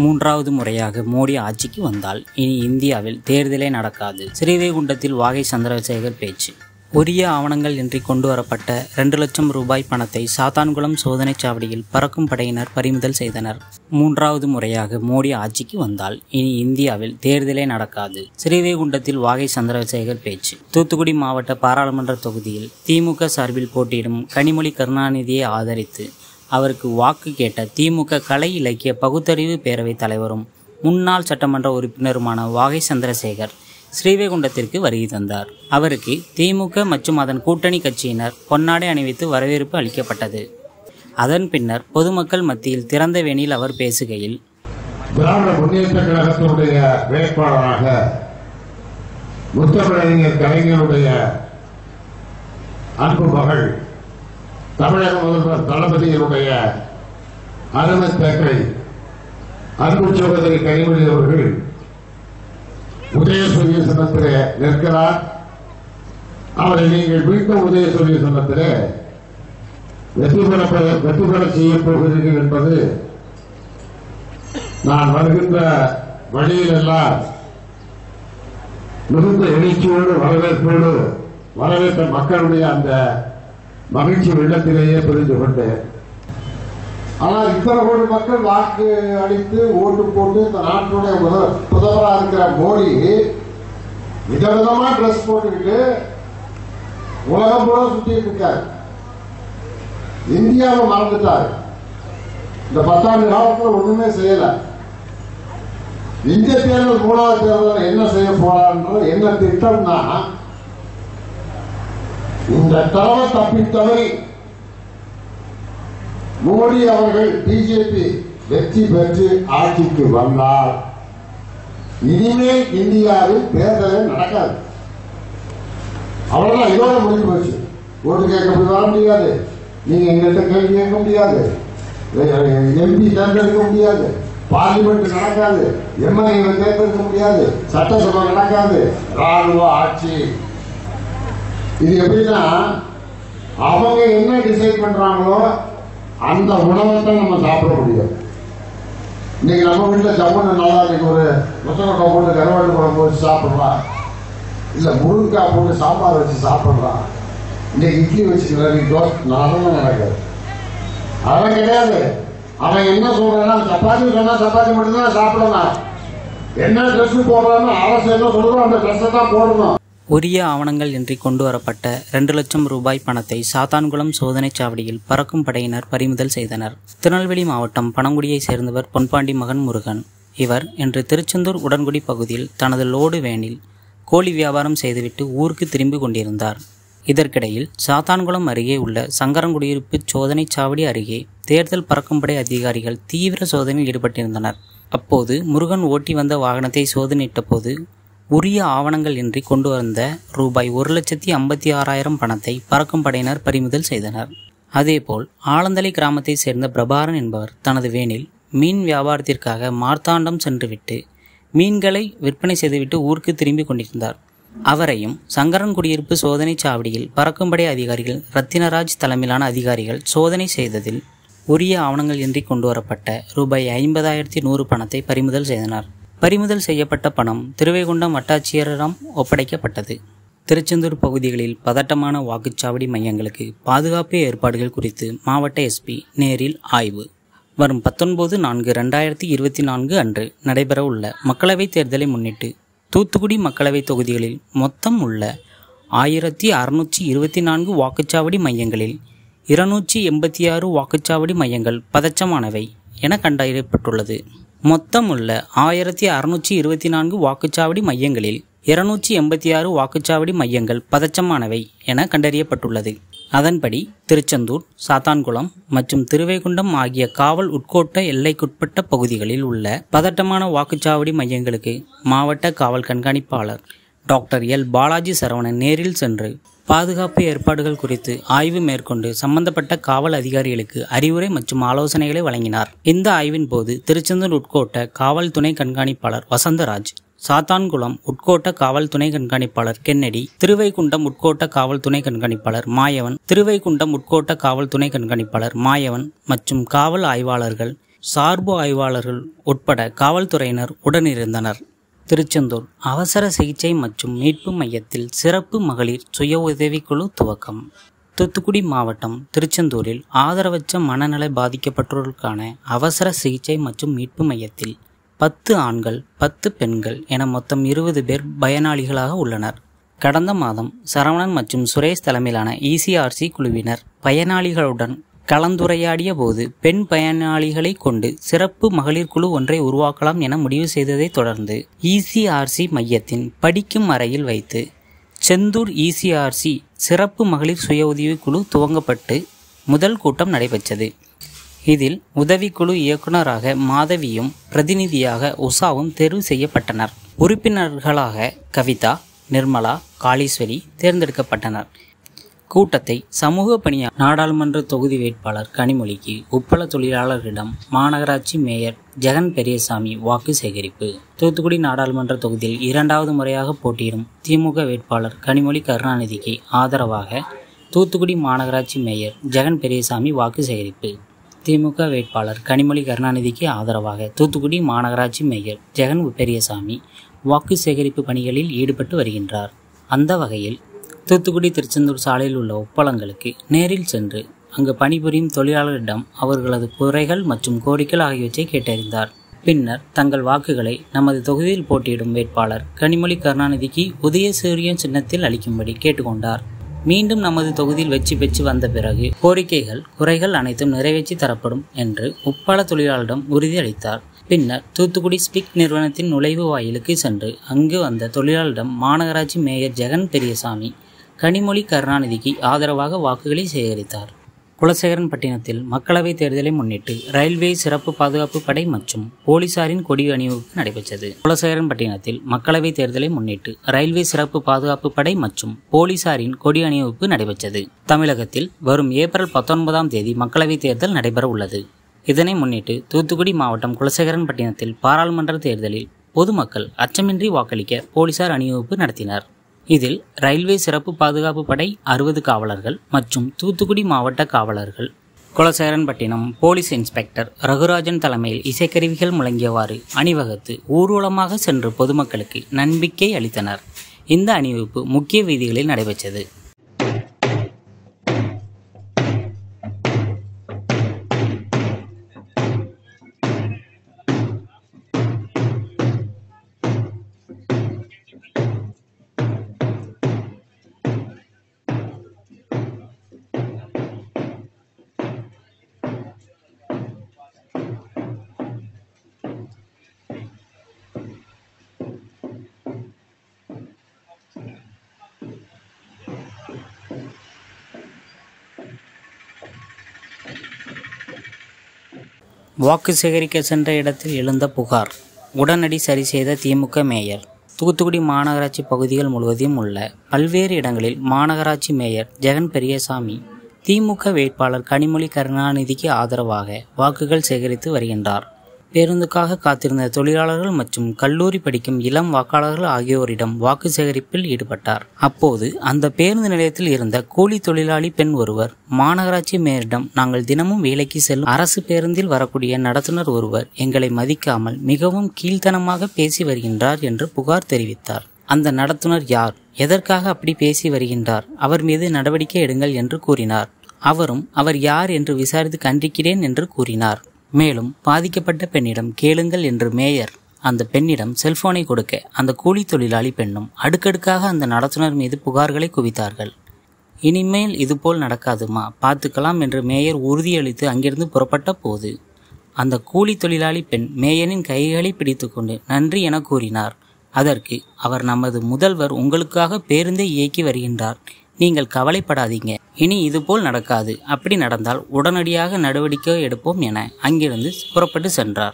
மூன்றாவது முறையாக மோடி ஆட்சிக்கு வந்தால் இனி இந்தியாவில் தேர்தலே நடக்காது. ஸ்ரீவைகுண்டத்தில் வாகை சந்திரசேகர் பேச்சு. உரிய ஆவணங்கள் இன்றி கொண்டு வரப்பட்ட 2 லட்சம் ரூபாய் பணத்தை சாத்தான்குளம் சோதனைச் சாவடியில் பறக்கும் படையினர் பறிமுதல் செய்தனர். மூன்றாவது முறையாக மோடி ஆட்சிக்கு வந்தால் இனி இந்தியாவில் தேர்தலே நடக்காது. ஸ்ரீவைகுண்டத்தில் வாகை சந்திரசேகர் பேச்சு. தூத்துக்குடி மாவட்ட பாராளுமன்ற தொகுதியில் திமுக சார்பில் போட்டியிடும் கனிமொழி கருணாநிதியை ஆதரித்து அவருக்கு வாக்கு கேட்ட திமுக கலை இலக்கிய பகுத்தறிவு பேரவைத் தலைவரும் முன்னாள் சட்டமன்ற உறுப்பினருமான வாகை சந்திரசேகர் ஸ்ரீவைகுண்டத்திற்கு வருகை தந்தார். அவருக்கு திமுக மற்றும் அதன் கூட்டணி கட்சியினர் பொன்னாடை அணிவித்து வரவேற்பு அளிக்கப்பட்டது. அதன் பின்னர் பொதுமக்கள் மத்தியில் திறந்த வேணியில் அவர் பேசுகையில், திராவிட முன்னேற்ற கழகத்தினுடைய வேட்பாளராக முத்தமிழறிஞர் கலைஞருடைய அன்பு மகள் தமிழக முதல்வர் தளபதியினுடைய அருமை தேக்கை அன்பு சகோதரி கனிமொழி அவர்கள் உதயசூரிய சன்னத்திலே நிற்கிறார். அவரை நீங்கள் மீண்டும் உதயசூரிய சன்னத்திலே வெற்றி பெற செய்யப் போகிறீர்கள் என்பது நான் வருகின்ற வழியிலெல்லாம் மிகுந்த எழுச்சியோடு வரவேற்ற மக்களுடைய அந்த மகிழ்ச்சி வெள்ளத்திலேயே புரிந்து கொண்டேன். ஆனால் இத்தனை கோடி மக்கள் வாக்கு அளித்து ஓட்டு போட்டு இந்த நாட்டுடைய முதல்வராக இருக்கிற மோடி விதவிதமா டிரெஸ் போட்டுக்கிட்டு உலகம் பூரா சுத்திட்டு இருக்காரு. இந்தியாவை மறந்துட்டாரு. இந்த 10 ஆண்டு காலத்தில் ஒண்ணுமே செய்யல. இந்திய தேர்தல் 3வது தேர்தல் என்ன செய்ய போறான்ற என்ன திட்டம்னா, இந்த தடவை தப்பி மோடி அவர்கள் பிஜேபி வெற்றி பெற்று ஆட்சிக்கு வந்தால் இனிமேல் இந்தியாவில் தேர்தலே நடக்காது. அவ்வளவுதான், இதோட முடிஞ்சு போச்சு. ஓட்டு கேட்க வர முடியாது, நீங்க எங்கள்கிட்ட கேள்வி கேட்க முடியாது, எம்பி தேர்ந்தெடுக்க முடியாது, பார்லிமெண்ட் நடக்காது, எம்எல்ஏ தேர்ந்தெடுக்க முடியாது, சட்டசபை நடக்காது, ராணுவ ஆட்சி. இது எப்படின்னா, அவங்க என்ன டிசைட் பண்றாங்களோ அந்த உணவை தான் நம்ம சாப்பிட முடியும். இன்னைக்கு நம்ம வீட்டில் ஜம்மன் நல்லா இன்னைக்கு ஒரு முசங்கொட்டை போட்டு கருவாட்டு குழம்பு வச்சு சாப்பிடலாம், இல்லை முருங்கைக்காய் போட்டு சாம்பார் வச்சு சாப்பிடலாம். இன்னைக்கு இட்லி வச்சுக்கலாம், தோசை அதெல்லாம் நடக்காது. அதெல்லாம் கிடையாது. அவன் என்ன சொல்றான்னா, சப்பாத்தி சொன்னா சப்பாத்தி மட்டும்தான் சாப்பிடலாம். என்ன ட்ரெஸ் போடுறான்னு அரசு என்ன சொல்றோம் அந்த ட்ரெஸ்ஸை தான் போடணும். உரிய ஆவணங்கள் இன்றி கொண்டு வரப்பட்ட 2 லட்சம் ரூபாய் பணத்தை சாத்தான்குளம் சோதனைச் சாவடியில் பறக்கும் படையினர் பறிமுதல் செய்தனர். திருநெல்வேலி மாவட்டம் பனங்குடியை சேர்ந்தவர் பொன்பாண்டி மகன் முருகன். இவர் இன்று திருச்செந்தூர் உடன்குடி பகுதியில் தனது லோடு வேனில் கோழி வியாபாரம் செய்துவிட்டு ஊருக்கு திரும்பி கொண்டிருந்தார். இதற்கிடையில் சாத்தான்குளம் அருகே உள்ள சங்கரங்குடியிருப்பு சோதனைச் சாவடி அருகே தேர்தல் பறக்கும்படை அதிகாரிகள் தீவிர சோதனையில் ஈடுபட்டிருந்தனர். அப்போது முருகன் ஓட்டி வந்த வாகனத்தை சோதனையிட்ட போது உரிய ஆவணங்கள் இன்றி கொண்டு வந்த ரூபாய் 1,56,000 பணத்தை பறக்கும் படையினர் பறிமுதல் செய்தனர். அதேபோல் ஆலந்தலை கிராமத்தை சேர்ந்த பிரபாரன் என்பவர் தனது வேனில் மீன் வியாபாரத்திற்காக மார்த்தாண்டம் சென்றுவிட்டு மீன்களை விற்பனை செய்துவிட்டு ஊருக்கு திரும்பி கொண்டிருந்தார். அவரையும் சங்கரன்குடியிருப்பு சோதனைச் சாவடியில் பறக்கும்படை அதிகாரிகள் ரத்தினராஜ் தலைமையிலான அதிகாரிகள் சோதனை செய்ததில் உரிய ஆவணங்கள் இன்றி கொண்டு வரப்பட்ட ரூபாய் 50,100 பணத்தை பறிமுதல் செய்தனர். பறிமுதல் செய்யப்பட்ட பணம் திருவைகுண்டம் வட்டாட்சியரிடம் ஒப்படைக்கப்பட்டது. திருச்செந்தூர் பகுதிகளில் பதட்டமான வாக்குச்சாவடி மையங்களுக்கு பாதுகாப்பு ஏற்பாடுகள் குறித்து மாவட்ட எஸ்பி நேரில் ஆய்வு. வரும் 19/4/2024 அன்று நடைபெறவுள்ள மக்களவைத் தேர்தலை முன்னிட்டு தூத்துக்குடி மக்களவைத் தொகுதிகளில் மொத்தம் உள்ள 1624 வாக்குச்சாவடி மையங்களில் 286 வாக்குச்சாவடி மையங்கள் பதற்றமானவை என கண்டறியப்பட்டுள்ளது. மொத்தம் உள்ள 1624 வாக்குச்சாவடி மையங்களில் 286 வாக்குச்சாவடி மையங்கள் பதற்றமானவை என கண்டறியப்பட்டுள்ளது. அதன்படி திருச்செந்தூர், சாத்தான்குளம் மற்றும் திருவைகுண்டம் ஆகிய காவல் உட்கோட்ட எல்லைக்குட்பட்ட பகுதிகளில் உள்ள பதட்டமான வாக்குச்சாவடி மையங்களுக்கு மாவட்ட காவல் கண்காணிப்பாளர் டாக்டர் எல் பாலாஜி சரவணன் நேரில் சென்று பாதுகாப்பு ஏற்பாடுகள் குறித்து ஆய்வு மேற்கொண்டு சம்பந்தப்பட்ட காவல் அதிகாரிகளுக்கு அறிவுரை மற்றும் ஆலோசனைகளை வழங்கினார். இந்த ஆய்வின் போது திருச்செந்தூர் உட்கோட்ட காவல் துணை கண்காணிப்பாளர் வசந்தராஜ், சாத்தான்குளம் உட்கோட்ட காவல் துணை கண்காணிப்பாளர் கென்னடி, திருவைகுண்டம் உட்கோட்ட காவல் துணை கண்காணிப்பாளர் மாயவன், திருவைகுண்டம் உட்கோட்ட காவல் துணை கண்காணிப்பாளர் மாயவன் மற்றும் காவல் ஆய்வாளர்கள் சார்பு ஆய்வாளர்கள் உட்பட காவல்துறையினர் உடனிருந்தனர். திருச்செந்தூர் அவசர சிகிச்சை மற்றும் மீட்பு மையத்தில் சிறப்பு மகளிர் சுய உதவிக்குழு துவக்கம். தூத்துக்குடி மாவட்டம் திருச்செந்தூரில் ஆதரவற்ற மனநல பாதிக்கப்பட்டோருக்கான அவசர சிகிச்சை மற்றும் மீட்பு மையத்தில் 10 ஆண்கள் 10 பெண்கள் என மொத்தம் 20 பேர் பயனாளிகளாக உள்ளனர். கடந்த மாதம் சரவணன் மற்றும் சுரேஷ் தலைமையிலான ECRC குழுவினர் பயனாளிகளுடன் கலந்துரையாடிய போது பெண் பயனாளிகளை கொண்டு சிறப்பு மகளிர் குழு ஒன்றை உருவாக்கலாம் என முடிவு செய்ததை தொடர்ந்து ECRC மையத்தின் படிக்கும் அறையில் வைத்து செந்தூர் ECRC சிறப்பு மகளிர் சுய உதவி குழு துவங்கப்பட்டு முதல் கூட்டம் நடைபெற்றது. இதில் உதவிக்குழு இயக்குநராக மாதவியும் பிரதிநிதியாக உஷாவும் தேர்வு செய்யப்பட்டனர். உறுப்பினர்களாக கவிதா, நிர்மலா, காளீஸ்வரி தேர்ந்தெடுக்கப்பட்டனர். கூட்டத்தை சமூக பணியாளர் நாடாளுமன்ற தொகுதி வேட்பாளர் கனிமொழிக்கு உப்பள தொழிலாளர்களிடம் மாநகராட்சி மேயர் ஜெகன் பெரியசாமி வாக்கு சேகரிப்பு. தூத்துக்குடி நாடாளுமன்ற தொகுதியில் 2வது முறையாக போட்டியிடும் திமுக வேட்பாளர் கனிமொழி கருணாநிதிக்கு ஆதரவாக தூத்துக்குடி மாநகராட்சி மேயர் ஜெகன் பெரியசாமி வாக்கு சேகரிப்பு. திமுக வேட்பாளர் கனிமொழி கருணாநிதிக்கு ஆதரவாக தூத்துக்குடி மாநகராட்சி மேயர் ஜெகன் பெரியசாமி வாக்கு சேகரிப்பு பணிகளில் ஈடுபட்டு வருகின்றார். அந்த வகையில் தூத்துக்குடி திருச்செந்தூர் சாலையில் உள்ள உப்பளங்களுக்கு நேரில் சென்று அங்கு பணிபுரியும் தொழிலாளர்களிடம் அவர்களது குறைகள் மற்றும் கோரிக்கைகள் ஆகியவற்றை கேட்டறிந்தார். பின்னர் தங்கள் வாக்குகளை நமது தொகுதியில் போட்டியிடும் வேட்பாளர் கனிமொழி கருணாநிதிக்கு உதயசூரியன் சின்னத்தில் அளிக்கும்படி கேட்டுக்கொண்டார். மீண்டும் நமது தொகுதியில் வெற்றி பெற்று வந்த பிறகு கோரிக்கைகள் குறைகள் அனைத்தும் நிறைவேற்றி தரப்படும் என்று உப்பள தொழிலாளரிடம் உறுதியளித்தார். பின்னர் தூத்துக்குடி ஸ்பிக் நிறுவனத்தின் நுழைவு வாயிலுக்கு சென்று அங்கு வந்த தொழிலாளரிடம் மாநகராட்சி மேயர் ஜெகன் பெரியசாமி கனிமொழி கருணாநிதிக்கு ஆதரவாக வாக்குகளை சேகரித்தார். குலசேகரன்பட்டினத்தில் மக்களவைத் தேர்தலை முன்னிட்டு ரயில்வே சிறப்பு பாதுகாப்பு படை மற்றும் போலீசாரின் கொடி அணிவகுப்பு நடைபெற்றது. குலசேகரன்பட்டினத்தில் மக்களவைத் தேர்தலை முன்னிட்டு ரயில்வே சிறப்பு பாதுகாப்பு படை மற்றும் போலீசாரின் கொடி அணிவகுப்பு நடைபெற்றது. தமிழகத்தில் வரும் ஏப்ரல் 19ஆம் தேதி மக்களவைத் தேர்தல் நடைபெற உள்ளது. இதனை முன்னிட்டு தூத்துக்குடி மாவட்டம் குலசேகரன்பட்டினத்தில் பாராளுமன்ற தேர்தலில் பொதுமக்கள் அச்சமின்றி வாக்களிக்க போலீசார் அணிவகுப்பு நடத்தினர். இதில் ரயில்வே சிறப்பு பாதுகாப்பு படை 60 காவலர்கள் மற்றும் தூத்துக்குடி மாவட்ட காவலர்கள், குலசேகரன்பட்டினம் போலீஸ் இன்ஸ்பெக்டர் ரகுராஜன் தலைமையில் இசைக்கருவிகள் முழங்கியவாறு அணிவகுத்து ஊர்வலமாக சென்று பொதுமக்களுக்கு நம்பிக்கை அளித்தனர். இந்த அணிவகுப்பு முக்கிய வீதிகளில் நடைபெற்றது. வாக்கு சேகரிக்க சென்ற இடத்தில் எழுந்த புகார் உடனடி சரி செய்த திமுக மேயர். தூத்துக்குடி மாநகராட்சி பகுதிகள் முழுவதும் உள்ள பல்வேறு இடங்களில் மாநகராட்சி மேயர் ஜெகன் பெரியசாமி திமுக வேட்பாளர் கனிமொழி கருணாநிதிக்கு ஆதரவாக வாக்குகள் சேகரித்து வருகின்றார். பேருந்துக்காக காத்திருந்த தொழிலாளர்கள் மற்றும் கல்லூரி படிக்கும் இளம் வாக்காளர்கள் ஆகியோரிடம் வாக்கு சேகரிப்பில் ஈடுபட்டார். அப்போது அந்த பேருந்து நிலையத்தில் இருந்த கூலி தொழிலாளி பெண் ஒருவர் மாநகராட்சி மேயரிடம், நாங்கள் தினமும் வேலைக்கு செல்லும் அரசு பேருந்தில் வரக்கூடிய நடத்துனர் ஒருவர் எங்களை மதிக்காமல் மிகவும் கீழ்த்தனமாக பேசி வருகின்றார் என்று புகார் தெரிவித்தார். அந்த நடத்துனர் யார், எதற்காக அப்படி பேசி வருகின்றார், அவர் மீது நடவடிக்கை எடுங்கள் என்று கூறினார். அவரும் அவர் யார் என்று விசாரித்து கண்டிக்கிறேன் என்று கூறினார். மேலும் பாதிக்கப்பட்ட பெண்ணிடம் கேளுங்கள் என்று மேயர் அந்த பெண்ணிடம் செல்போனை கொடுக்க அந்த கூலி தொழிலாளி பெண்ணும் அடுக்கடுக்காக அந்த நடத்துனர் மீது புகார்களை குவித்தார்கள். இனிமேல் இதுபோல் நடக்காதுமா, பார்த்துக்கலாம் என்று மேயர் உறுதியளித்து அங்கிருந்து புறப்பட்ட போது அந்த கூலி தொழிலாளி பெண் மேயரின் கைகளை பிடித்து கொண்டு நன்றி என கூறினார். அதற்கு அவர், நமது முதல்வர் உங்களுக்காக பேருந்தை இயக்கி வருகின்றார், நீங்கள் கவலைப்படாதீங்க, இனி இதுபோல் நடக்காது, அப்படி நடந்தால் உடனடியாக நடவடிக்கை எடுப்போம் என அங்கிருந்து புறப்பட்டு சென்றார்.